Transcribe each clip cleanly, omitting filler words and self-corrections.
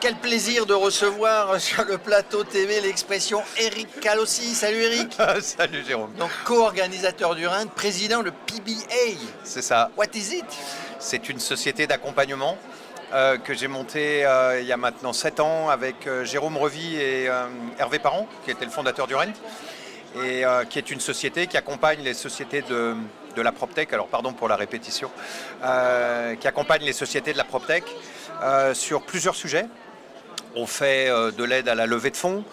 quel plaisir de recevoir sur le plateau TV l'expression Eric Calossi. Salut Eric. Salut Jérôme. Donc co-organisateur du Rent, président de PBA. C'est ça. What is it? C'est une société d'accompagnement que j'ai montée il y a maintenant 7 ans avec Jérôme Revy et Hervé Parent, qui était le fondateur du Rent, et qui est une société qui accompagne les sociétés de la PropTech, alors pardon pour la répétition, qui accompagne les sociétés de la PropTech sur plusieurs sujets. On fait de l'aide à la levée de fonds,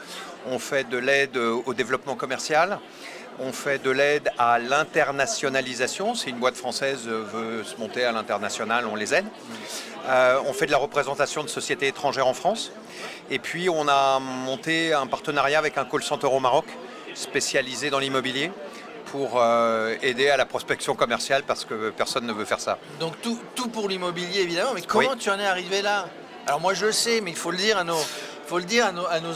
on fait de l'aide au développement commercial, on fait de l'aide à l'internationalisation. Si une boîte française veut se monter à l'international, on les aide. On fait de la représentation de sociétés étrangères en France. Et puis on a monté un partenariat avec un call center au Maroc, spécialisé dans l'immobilier, pour aider à la prospection commerciale parce que personne ne veut faire ça. Donc tout pour l'immobilier évidemment, mais comment tu en es arrivé là? Alors moi je le sais, mais il faut le dire à nos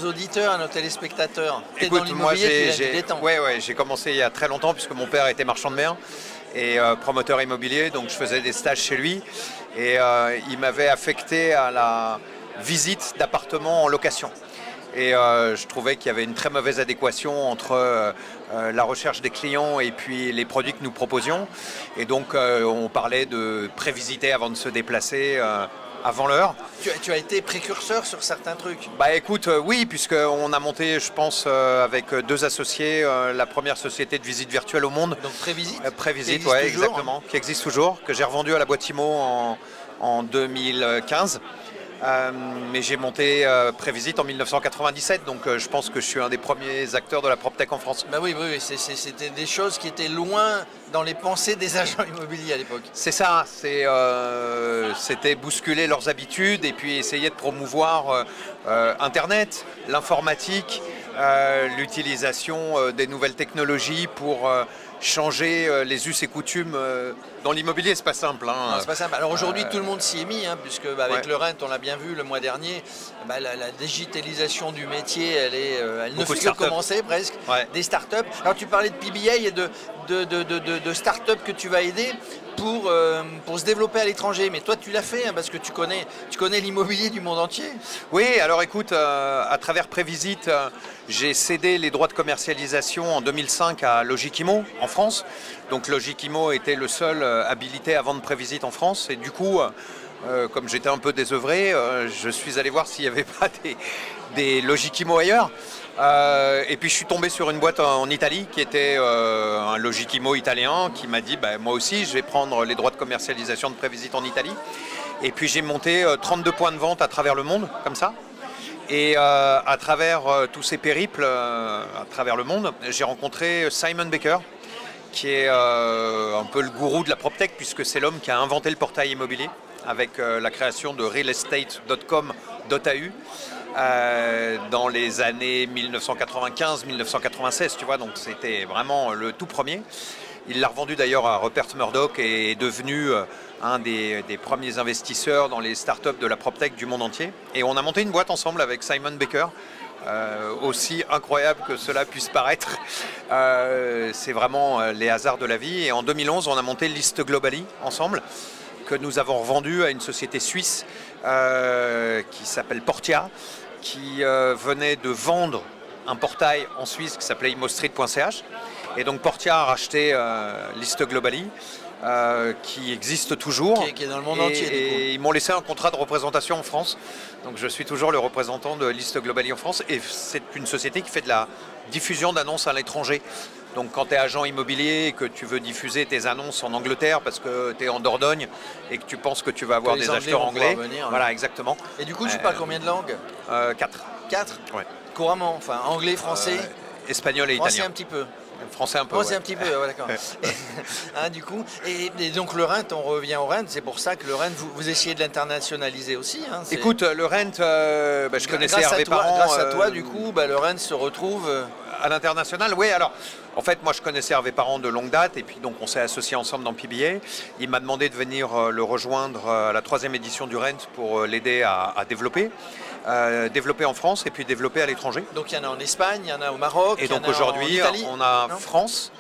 auditeurs, à nos téléspectateurs. Écoute, moi j'ai commencé il y a très longtemps puisque mon père était marchand de mer et promoteur immobilier, donc je faisais des stages chez lui et il m'avait affecté à la visite d'appartements en location. Et je trouvais qu'il y avait une très mauvaise adéquation entre la recherche des clients et puis les produits que nous proposions. Et donc on parlait de prévisiter avant de se déplacer avant l'heure. Tu as été précurseur sur certains trucs? Bah écoute, oui, puisqu'on a monté, je pense, avec 2 associés, la première société de visite virtuelle au monde. Donc Prévisite? Prévisite, oui, exactement, qui existe toujours, que j'ai revendu à la boîte IMO en 2015. Mais j'ai monté Prévisite en 1997, donc je pense que je suis un des premiers acteurs de la PropTech en France. Bah oui, c'était des choses qui étaient loin dans les pensées des agents immobiliers à l'époque. C'est ça, c'était bousculer leurs habitudes et puis essayer de promouvoir Internet, l'informatique, l'utilisation des nouvelles technologies pour changer les us et coutumes dans l'immobilier. C'est pas simple. Hein. C'est pas simple. Alors aujourd'hui tout le monde s'y est mis, hein, puisque avec le Rent, on l'a bien vu le mois dernier, la digitalisation du métier, elle ne fait que commencer presque. Des startups. Alors tu parlais de PBA et de startups que tu vas aider pour se développer à l'étranger. Mais toi tu l'as fait, hein, parce que tu connais l'immobilier du monde entier. Oui, alors écoute, à travers Prévisite, j'ai cédé les droits de commercialisation en 2005 à Logikimo en France. Donc Logikimo était le seul habilité à vendre Prévisite en France. Et du coup, comme j'étais un peu désœuvré, je suis allé voir s'il n'y avait pas des Logikimo ailleurs. Et puis je suis tombé sur une boîte en Italie qui était un Logikimo italien qui m'a dit moi aussi je vais prendre les droits de commercialisation de Prévisite en Italie. Et puis j'ai monté 32 points de vente à travers le monde, comme ça. Et à travers tous ces périples à travers le monde, j'ai rencontré Simon Baker, qui est un peu le gourou de la PropTech, puisque c'est l'homme qui a inventé le portail immobilier avec la création de realestate.com.au dans les années 1995-1996, tu vois, donc c'était vraiment le tout premier. Il l'a revendu d'ailleurs à Rupert Murdoch et est devenu un des premiers investisseurs dans les startups de la PropTech du monde entier. Et on a monté une boîte ensemble avec Simon Baker, aussi incroyable que cela puisse paraître. C'est vraiment les hasards de la vie. Et en 2011, on a monté List Globally ensemble, que nous avons revendu à une société suisse qui s'appelle Portia, qui venait de vendre un portail en Suisse qui s'appelait immostreet.ch. Et donc Portia a racheté List Globally, qui existe toujours. Qui est dans le monde entier. Et ils m'ont laissé un contrat de représentation en France. Donc je suis toujours le représentant de List Globally en France. Et c'est une société qui fait de la diffusion d'annonces à l'étranger. Donc quand tu es agent immobilier et que tu veux diffuser tes annonces en Angleterre parce que tu es en Dordogne et que tu penses que tu vas avoir des acheteurs anglais. Voilà, exactement. Et du coup, tu parles combien de langues? 4. 4? Ouais. Couramment, enfin anglais, français, espagnol et italien. Français un petit peu. Français un peu. Français un petit peu, d'accord. Hein, du coup, et donc le Rent, on revient au Rent, c'est pour ça que le Rent, vous essayez de l'internationaliser aussi. Hein, écoute, le Rent, je connaissais Hervé Parent. Grâce à toi, du coup, le Rent se retrouve à l'international. Oui, alors, en fait, moi, je connaissais Hervé Parent de longue date, et puis donc on s'est associés ensemble dans PBA. Il m'a demandé de venir le rejoindre à la 3e édition du Rent pour l'aider à développer. Développer en France et puis développer à l'étranger. Donc il y en a en Espagne, il y en a au Maroc, et donc aujourd'hui on a France,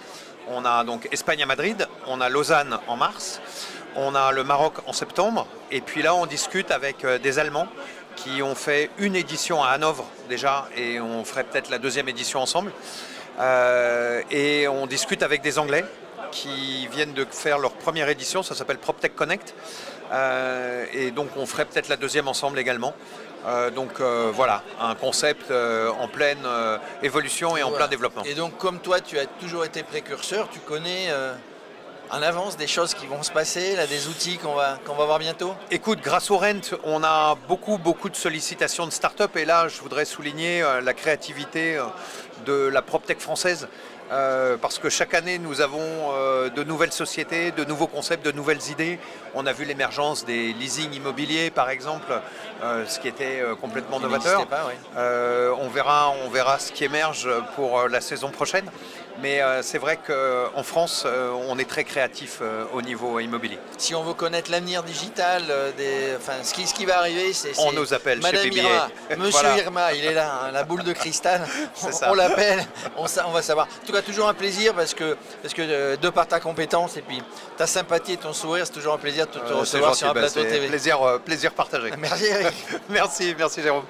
on a donc Espagne à Madrid, on a Lausanne en mars, on a le Maroc en septembre et puis là on discute avec des Allemands qui ont fait une édition à Hanovre déjà, et on ferait peut-être la deuxième édition ensemble. Et on discute avec des Anglais qui viennent de faire leur première édition, ça s'appelle PropTech Connect. Et donc on ferait peut-être la deuxième ensemble également. Voilà, un concept en pleine évolution et en plein développement. Et donc comme toi, tu as toujours été précurseur, tu connais en avance des choses qui vont se passer, là, des outils qu'on va voir bientôt? Écoute, grâce au Rent, on a beaucoup de sollicitations de start-up, et là je voudrais souligner la créativité de la PropTech française. Parce que chaque année nous avons de nouvelles sociétés, de nouveaux concepts, de nouvelles idées. On a vu l'émergence des leasing immobiliers par exemple, ce qui était complètement novateur. On verra ce qui émerge pour la saison prochaine. Mais c'est vrai qu'en France, on est très créatif au niveau immobilier. Si on veut connaître l'avenir digital, ce qui va arriver, c'est on nous appelle Madame chez PBA. Irma, Monsieur Irma, il est là, hein, la boule de cristal. On l'appelle, on va savoir. En tout cas, toujours un plaisir parce que de par ta compétence et puis ta sympathie et ton sourire, c'est toujours un plaisir de te recevoir sur un plateau TV. Plaisir partagé. Merci Eric. Merci Jérôme.